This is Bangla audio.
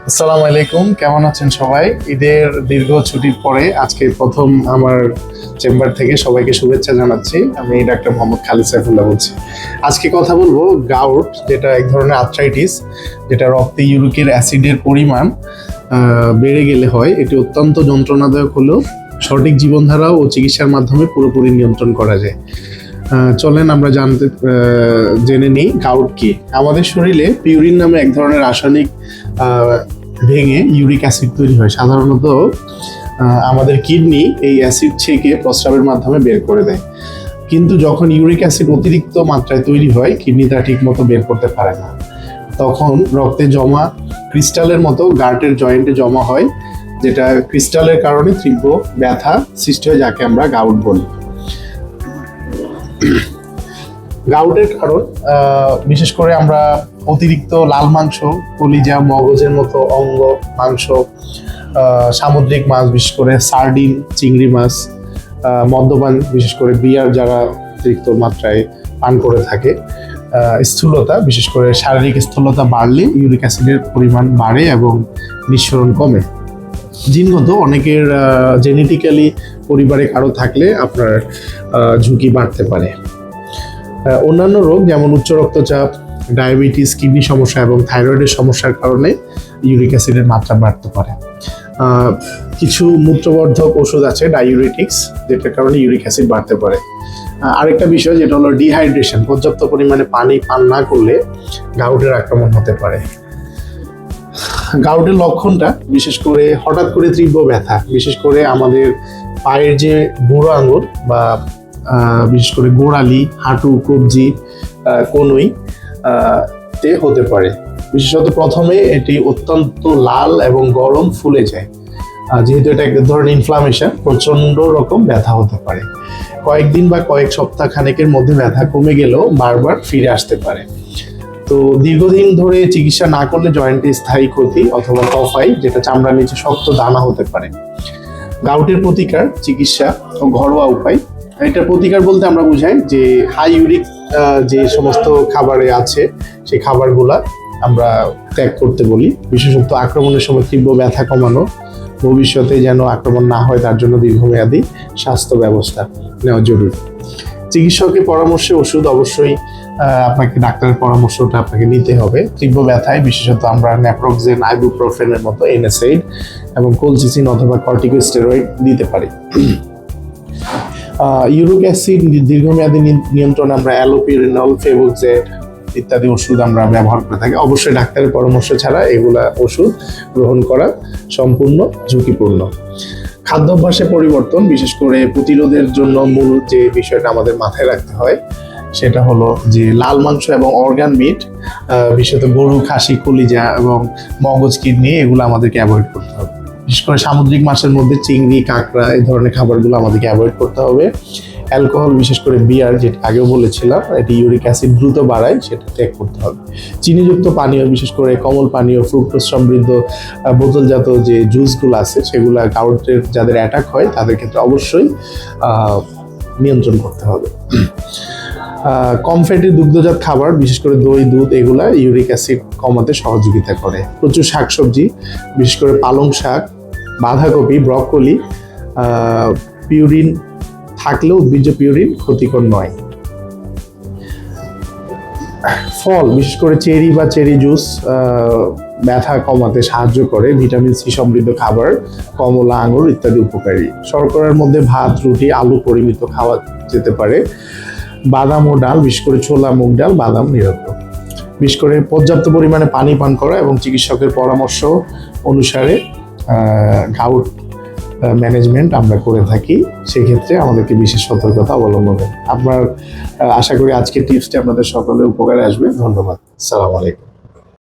আসসালামু আলাইকুম, কেমন আছেন সবাই? ঈদের দীর্ঘ ছুটির পরে আজকে প্রথম আমার চেম্বার থেকে সবাইকে শুভেচ্ছা জানাচ্ছি। আমি ডাক্তার মোহাম্মদ খালিদ সাইফুল্লাহ বলছি। আজকে কথা বলবো গাউট, যেটা এক ধরনের আর্থ্রাইটিস, যেটা রক্তে ইউরিক অ্যাসিডের পরিমাণ বেড়ে গেলে হয়। এটি অত্যন্ত যন্ত্রণাদায়ক হলেও সঠিক জীবনধারা ও চিকিৎসার মাধ্যমে পুরোপুরি নিয়ন্ত্রণ করা যায়। চলেন আমরা জেনে নিই গাউট কি। আমাদের শরীরে পিউরিন নামে এক ধরনের রাসায়নিক ভেঙে ইউরিক অ্যাসিড তৈরি হয়। সাধারণত আমাদের কিডনি এই অ্যাসিড ছেঁকে প্রস্রাবের মাধ্যমে বের করে দেয়, কিন্তু যখন ইউরিক অ্যাসিড অতিরিক্ত মাত্রায় তৈরি হয়, কিডনি তা ঠিক মতো বের করতে পারে না। তখন রক্তে জমা ক্রিস্টালের মতো গার্টের জয়েন্টে জমা হয়, যেটা ক্রিস্টালের কারণে তীব্র ব্যথা সৃষ্টি হয়, যাকে আমরা গাউট বলি। গাউটের কারণ বিশেষ করে আমরা অতিরিক্ত লাল মাংস, কলিজা, মগজের মতো অঙ্গ, মাংস, সামুদ্রিক মাছ, বিশেষ করে সার্ডিন, চিংড়ি মাছ, মদ্যপান, বিশেষ করে বিয়ার যারা অতিরিক্ত মাত্রায় পান করে থাকে, স্থূলতা, বিশেষ করে শারীরিক স্থূলতা বাড়লে ইউরিক অ্যাসিডের পরিমাণ বাড়ে এবং নিঃসরণ কমে। জিনগত অনেকের জেনেটিক্যালি পরিবারে কারো থাকলে আপনার ঝুঁকি বাড়তে পারে। অন্যান্য রোগ যেমন উচ্চ রক্তচাপ, ডায়াবেটিস, কিডনি সমস্যা এবং থাইরয়েডের সমস্যার কারণে ইউরিক অ্যাসিডের মাত্রা বাড়তে পারে। কিছু মূত্রবর্ধক ওষুধ আছে, ডাইউরেটিক্স, যেটার কারণে ইউরিক অ্যাসিড বাড়তে পারে। আরেকটা বিষয় যেটা হলো ডিহাইড্রেশন, পর্যাপ্ত পরিমাণে পানি পান না করলে গাউটের আক্রমণ হতে পারে। গাউটের লক্ষণটা বিশেষ করে হঠাৎ করে তীব্র ব্যথা, বিশেষ করে আমাদের পায়ের যে বুড়ো আঙুল বা বিশেষ করে গোড়ালি, হাঁটু, কবজি, কনুই তে হতে পারে। বিশেষত প্রথমে এটি অত্যন্ত লাল এবং গরম ফুলে যায়। যেহেতু এটা এক ধরনের ইনফ্লামেশন, প্রচন্ড রকম ব্যথা হতে পারে। কয়েকদিন বা কয়েক সপ্তাহ খানেকের মধ্যে ব্যথা কমে গেলেও বারবার ফিরে আসতে পারে। তো দীর্ঘদিন ধরে চিকিৎসা না করলে জয়েন্টে স্থায়ী ক্ষতি অথবা তফাই, যেটা চামড়ার নিচে শক্ত দানা হতে পারে। গাউটের প্রতিকার, চিকিৎসা ও ঘরোয়া উপায়। এটার প্রতিকার বলতে আমরা বুঝাই যে হাই ইউরিক যে সমস্ত খাবারে আছে সেই খাবারগুলা আমরা ত্যাগ করতে বলি। বিশেষত আক্রমণের সময় তীব্র ব্যথা কমানো, ভবিষ্যতে যেন আক্রমণ না হয় তার জন্য দীর্ঘমেয়াদী স্বাস্থ্য ব্যবস্থা নেওয়া জরুরি। চিকিৎসকের পরামর্শে ওষুধ অবশ্যই আপনাকে ডাক্তারের পরামর্শটা আপনাকে নিতে হবে। তীব্র ব্যথায় বিশেষত আমরা ন্যাপ্রোক্সেন, আইবুপ্রোফেনের মতো NSAID এবং কোলচিসিন অথবা কর্টিকোস্টেরয়েড দিতে পারি। ইউরিক অ্যাসিড দীর্ঘমেয়াদী নিয়ন্ত্রণে আমরা অ্যালোপিরিনল, ফেবুজেট ইত্যাদি ওষুধ আমরা ব্যবহার করে থাকি। অবশ্যই ডাক্তারের পরামর্শ ছাড়া এগুলা ওষুধ গ্রহণ করা সম্পূর্ণ ঝুঁকিপূর্ণ। খাদ্যাভ্যাসে পরিবর্তন, বিশেষ করে প্রতিরোধের জন্য মূল যে বিষয়টা আমাদের মাথায় রাখতে হয় সেটা হলো যে লাল মাংস এবং অর্গান মিট, বিশেষত গরু, খাসি, কলিজা এবং মগজ, কিডনি, এগুলো আমাদেরকে অ্যাভয়েড করতে হবে। বিশেষ করে সামুদ্রিক মাছের মধ্যে চিংড়ি, কাঁকড়া, এই ধরনের খাবারগুলো আমাদেরকে অ্যাভয়েড করতে হবে। অ্যালকোহল, বিশেষ করে বিয়ার, যেটা আগেও বলেছিলাম, এটি ইউরিক অ্যাসিড দ্রুত বাড়ায়, সেটা ত্যাগ করতে হবে। চিনিযুক্ত পানীয়, বিশেষ করে কমল পানীয়, ফ্রুক্টোজ সমৃদ্ধ বোতলজাত যে জুসগুলো আছে সেগুলো গাউটের যাদের অ্যাটাক হয় তাদের ক্ষেত্রে অবশ্যই নিয়ন্ত্রণ করতে হবে। কম ফ্যাটি দুগ্ধজাত খাবার, বিশেষ করে দই, দুধ, এগুলা ইউরিক অ্যাসিড কমাতে সহযোগিতা করে। প্রচুর শাকসবজি, বিশেষ করে পালং শাক, বাঁধাকপি, ব্রকোলি, পিউরিন থাকলেও উদ্ভিজ্জ পিউরিন ক্ষতিকর নয়। ফল, বিশেষ করে চেরি বা চেরি জুস ব্যথা কমাতে সাহায্য করে। ভিটামিন সি সমৃদ্ধ খাবার, কমলা, আঙুর ইত্যাদি উপকারী। শর্করার মধ্যে ভাত, রুটি, আলু পরিমিত খাওয়া যেতে পারে। বাদাম ও ডাল, বিশেষ করে ছোলা, মুগ ডাল, বাদাম নিরাপদ। বিশেষ করে পর্যাপ্ত পরিমাণে পানি পান করা এবং চিকিৎসকের পরামর্শ অনুসারে গাউট ম্যানেজমেন্ট আমরা করে থাকি। সেক্ষেত্রে আমাদেরকে বিশেষ সতর্কতা অবলম্বন করতে। আশা করি আজকের টিপসটি আপনাদের সকলের উপকারে আসবে। ধন্যবাদ। আসসালামু আলাইকুম।